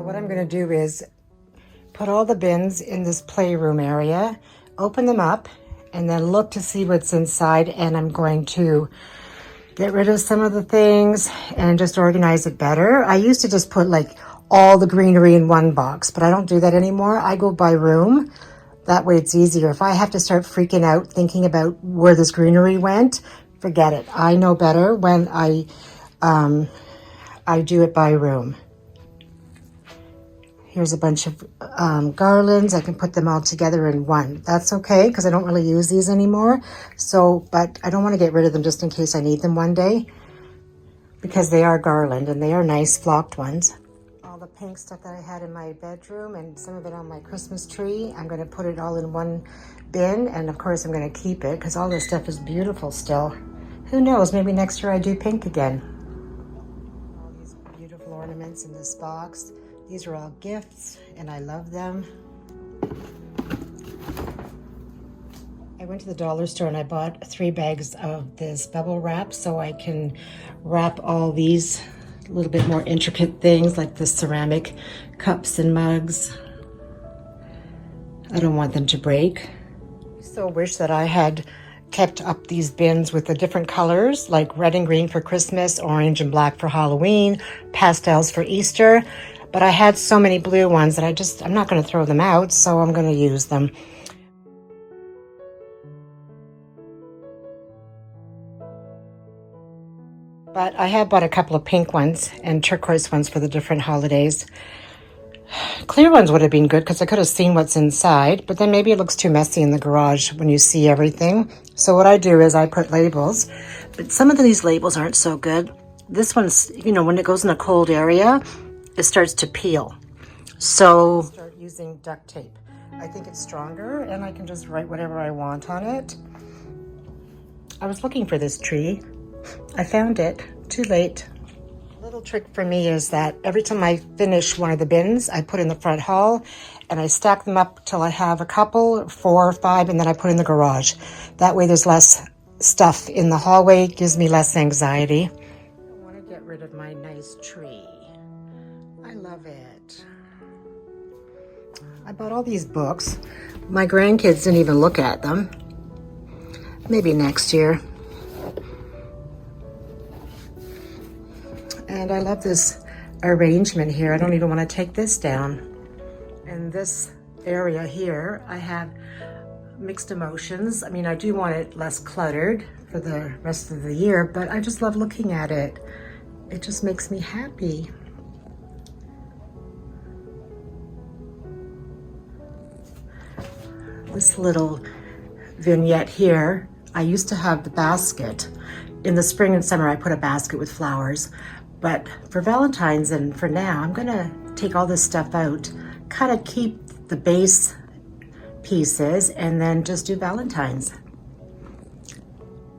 what I'm going to do is put all the bins in this playroom area, open them up, and then look to see what's inside. And I'm going to get rid of some of the things and just organize it better. I used to just put like all the greenery in one box, but I don't do that anymore. I go by room. That way it's easier. If I have to start freaking out thinking about where this greenery went, forget it. I know better when I do it by room. Here's a bunch of garlands. I can put them all together in one. That's okay because I don't really use these anymore. So, but I don't want to get rid of them just in case I need them one day because they are garland and they are nice flocked ones. All the pink stuff that I had in my bedroom and some of it on my Christmas tree, I'm going to put it all in one bin, and of course I'm going to keep it because all this stuff is beautiful still. Who knows, maybe next year I do pink again. All these beautiful ornaments in this box. These are all gifts and I love them. I went to the dollar store and I bought 3 bags of this bubble wrap so I can wrap all these a little bit more intricate things like the ceramic cups and mugs. I don't want them to break. I so wish that I had kept up these bins with the different colors like red and green for Christmas, orange and black for Halloween, pastels for Easter. But I had so many blue ones that I'm not going to throw them out, so I'm going to use them. But I have bought a couple of pink ones and turquoise ones for the different holidays. Clear ones would have been good because I could have seen what's inside, but then maybe it looks too messy in the garage when you see everything. So what I do is I put labels, but some of these labels aren't so good. This one's, you know, when it goes in a cold area, it starts to peel. So start using duct tape. I think it's stronger and I can just write whatever I want on it. I was looking for this tree. I found it. Too late. A little trick for me is that every time I finish one of the bins, I put in the front hall and I stack them up till I have a couple, 4 or 5, and then I put in the garage. That way there's less stuff in the hallway. It gives me less anxiety. I want to get rid of my nice tree. I love it. I bought all these books. My grandkids didn't even look at them. Maybe next year. And I love this arrangement here. I don't even want to take this down. In this area here, I have mixed emotions. I mean, I do want it less cluttered for the rest of the year, but I just love looking at it. It just makes me happy. This little vignette here, I used to have the basket. In the spring and summer, I put a basket with flowers. But for Valentine's and for now, I'm gonna take all this stuff out, kind of keep the base pieces, and then just do Valentine's.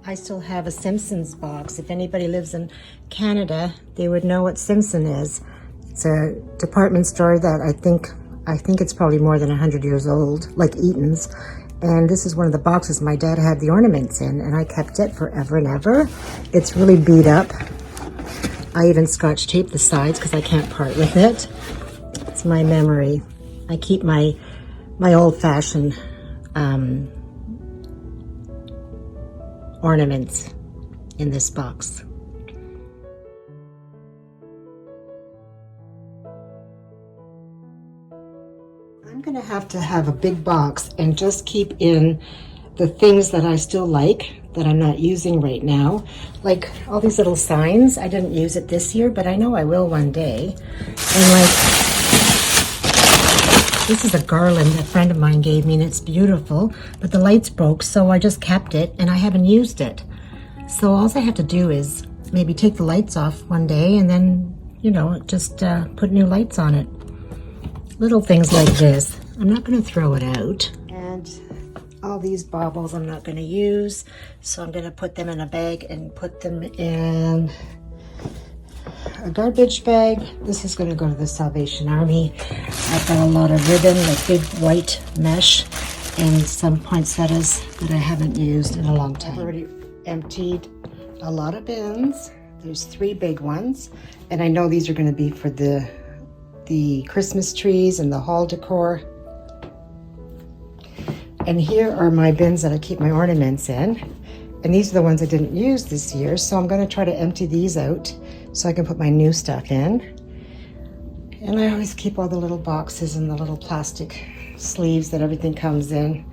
I still have a Simpsons box. If anybody lives in Canada, they would know what Simpson is. It's a department store that I think it's probably more than 100 years old, like Eaton's. And this is one of the boxes my dad had the ornaments in, and I kept it forever and ever. It's really beat up. I even scotch tape the sides because I can't part with it. It's my memory. I keep my old-fashioned ornaments in this box. I'm gonna have to have a big box and just keep in the things that I still like that I'm not using right now. Like all these little signs. I didn't use it this year, but I know I will one day. And like, this is a garland a friend of mine gave me and it's beautiful, but the lights broke, so I just kept it and I haven't used it. So all I have to do is maybe take the lights off one day and then, you know, just put new lights on it. Little things like this. I'm not going to throw it out. And all these baubles I'm not going to use, so I'm going to put them in a bag and put them in a garbage bag. This is going to go to the Salvation Army. I've got a lot of ribbon, like big white mesh, and some poinsettias that I haven't used in a long time. I've already emptied a lot of bins. There's 3 big ones, and I know these are going to be for the the Christmas trees and the hall decor. And here are my bins that I keep my ornaments in. And these are the ones I didn't use this year, so I'm going to try to empty these out so I can put my new stuff in. And I always keep all the little boxes and the little plastic sleeves that everything comes in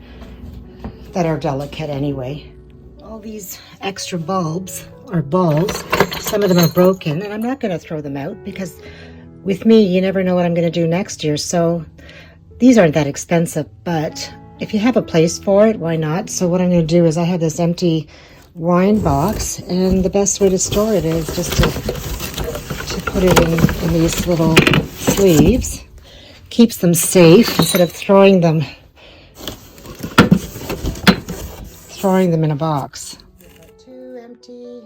that are delicate anyway. All these extra bulbs or balls, some of them are broken, and I'm not going to throw them out because with me, you never know what I'm going to do next year. So these aren't that expensive, but if you have a place for it, why not? So what I'm going to do is I have this empty wine box, and the best way to store it is just to put it in these little sleeves. Keeps them safe instead of throwing them in a box. We've got 2 empty,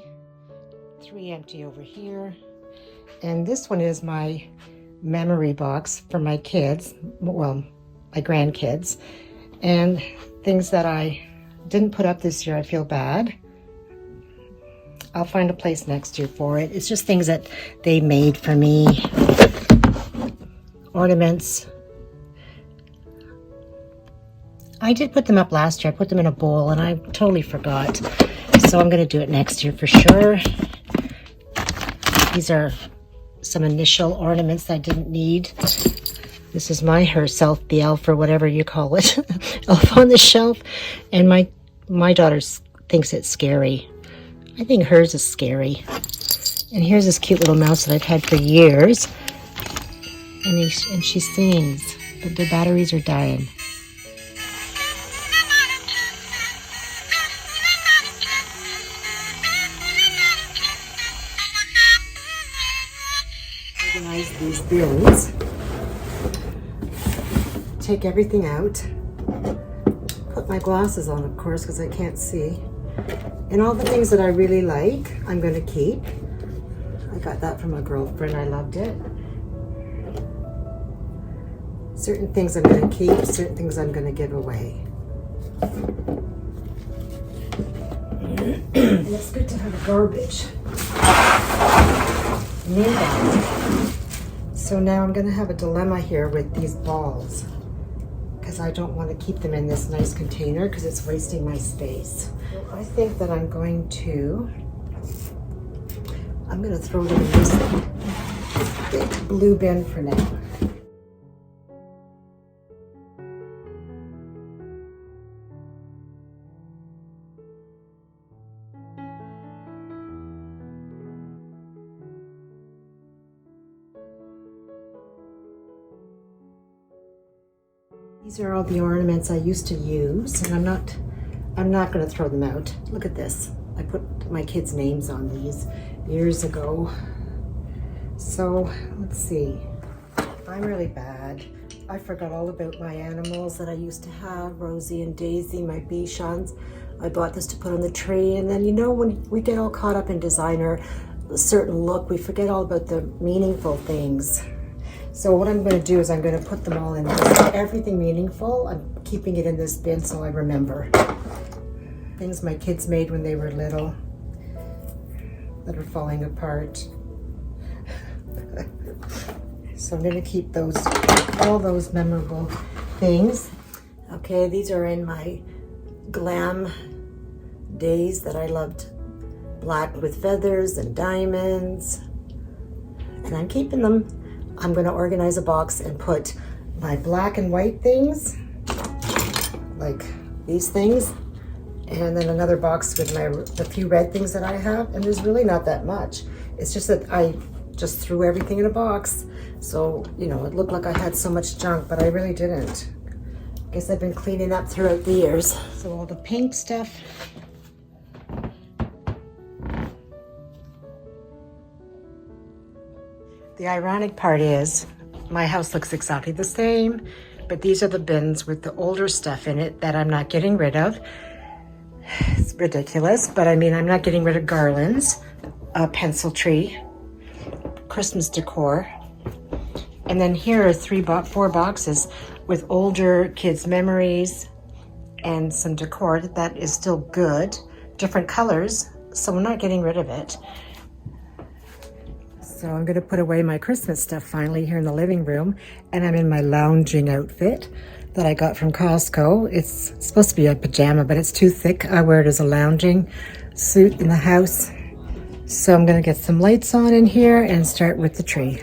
3 empty over here. And this one is my memory box for my kids, well, my grandkids. And things that I didn't put up this year, I feel bad. I'll find a place next year for it. It's just things that they made for me. Ornaments. I did put them up last year. I put them in a bowl and I totally forgot. So I'm going to do it next year for sure. These are some initial ornaments that I didn't need. This is my herself, the elf, or whatever you call it. Elf on the shelf. And my daughter thinks it's scary. I think hers is scary. And here's this cute little mouse that I've had for years. And she sings, but the batteries are dying. Organize these bins. Take everything out. Put my glasses on, of course, because I can't see. And all the things that I really like, I'm going to keep. I got that from a girlfriend. I loved it. Certain things I'm going to keep, certain things I'm going to give away. And it's good to have a garbage bin bag. So now I'm going to have a dilemma here with these balls, because I don't want to keep them in this nice container because it's wasting my space. I think that I'm going to throw them in this big blue bin for now. These are all the ornaments I used to use, and I'm not going to throw them out. Look at this. I put my kids' names on these years ago. So let's see. I'm really bad. I forgot all about my animals that I used to have, Rosie and Daisy, my Bichons. I bought this to put on the tree, and then, you know, when we get all caught up in designer, a certain look, we forget all about the meaningful things. So what I'm going to do is I'm going to put them all in this. Everything meaningful, I'm keeping it in this bin so I remember. Things my kids made when they were little that are falling apart. So I'm going to keep all those memorable things. Okay, these are in my glam days that I loved. Black with feathers and diamonds. And I'm keeping them. I'm going to organize a box and put my black and white things, like these things, and then another box with the few red things that I have. And there's really not that much. It's just that I just threw everything in a box. So, you know, it looked like I had so much junk, but I really didn't. I guess I've been cleaning up throughout the years. So all the pink stuff. The ironic part is my house looks exactly the same, but these are the bins with the older stuff in it that I'm not getting rid of. It's ridiculous, but I mean, I'm not getting rid of garlands, a pencil tree, Christmas decor. And then here are 4 boxes with older kids' memories and some decor that is still good, different colors, so I'm not getting rid of it. So I'm going to put away my Christmas stuff finally here in the living room, and I'm in my lounging outfit that I got from Costco. It's supposed to be a pajama, but it's too thick. I wear it as a lounging suit in the house. So I'm going to get some lights on in here and start with the tree.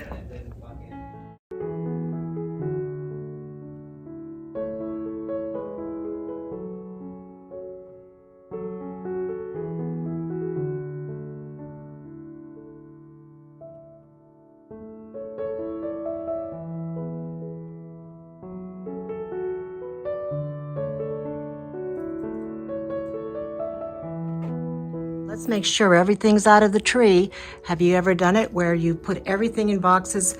Let's make sure everything's out of the tree. Have you ever done it where you put everything in boxes,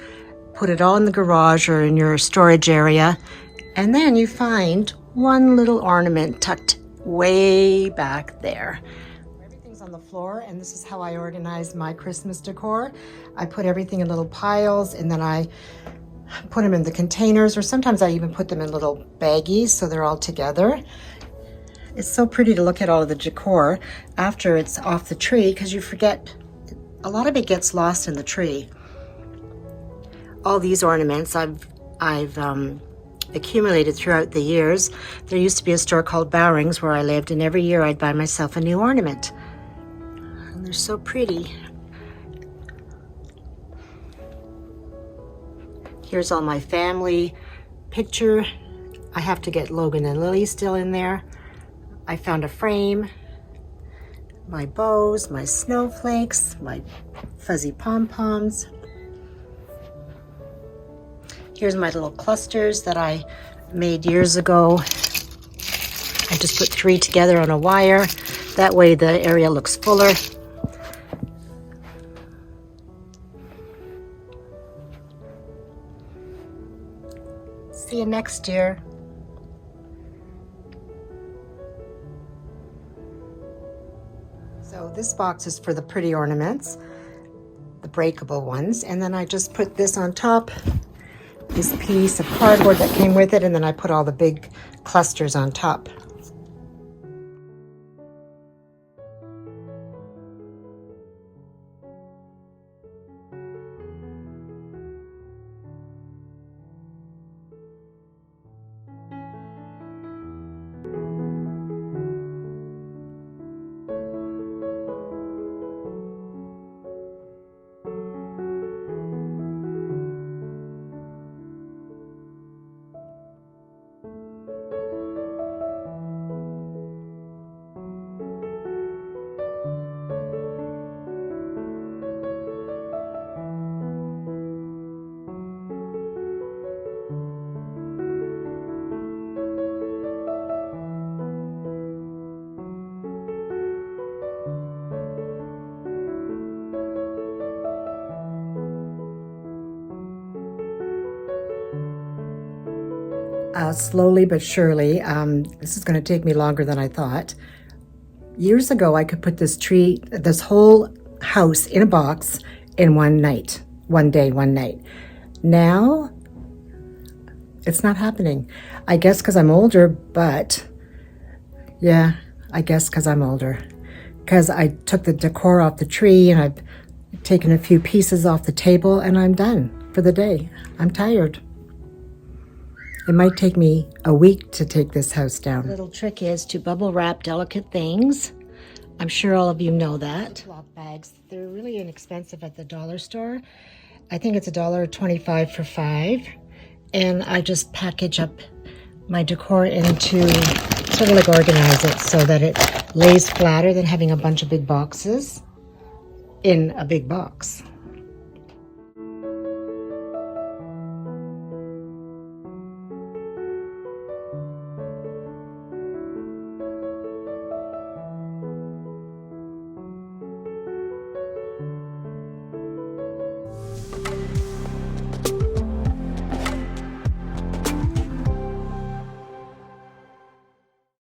put it all in the garage or in your storage area, and then you find one little ornament tucked way back there? Everything's on the floor, and this is how I organize my Christmas decor. I put everything in little piles, and then I put them in the containers, or sometimes I even put them in little baggies so they're all together. It's so pretty to look at all of the decor after it's off the tree, because you forget, a lot of it gets lost in the tree. All these ornaments I've accumulated throughout the years. There used to be a store called Bowring's where I lived, and every year I'd buy myself a new ornament. And they're so pretty. Here's all my family picture. I have to get Logan and Lily still in there. I found a frame, my bows, my snowflakes, my fuzzy pom-poms. Here's my little clusters that I made years ago. I just put 3 together on a wire. That way the area looks fuller. See you next year. So this box is for the pretty ornaments, the breakable ones, and then I just put this on top, this piece of cardboard that came with it, and then I put all the big clusters on top. Slowly but surely, this is going to take me longer than I thought. Years ago, I could put this whole house in a box in one night, one day, one night. Now, it's not happening. I guess because I'm older, but yeah, I guess because I'm older. Because I took the decor off the tree and I've taken a few pieces off the table and I'm done for the day. I'm tired. It might take me a week to take this house down. The little trick is to bubble wrap delicate things. I'm sure all of you know that. Ziploc bags, they're really inexpensive at the dollar store. I think it's $1.25 for 5. And I just package up my decor into, sort of like organize it so that it lays flatter than having a bunch of big boxes in a big box.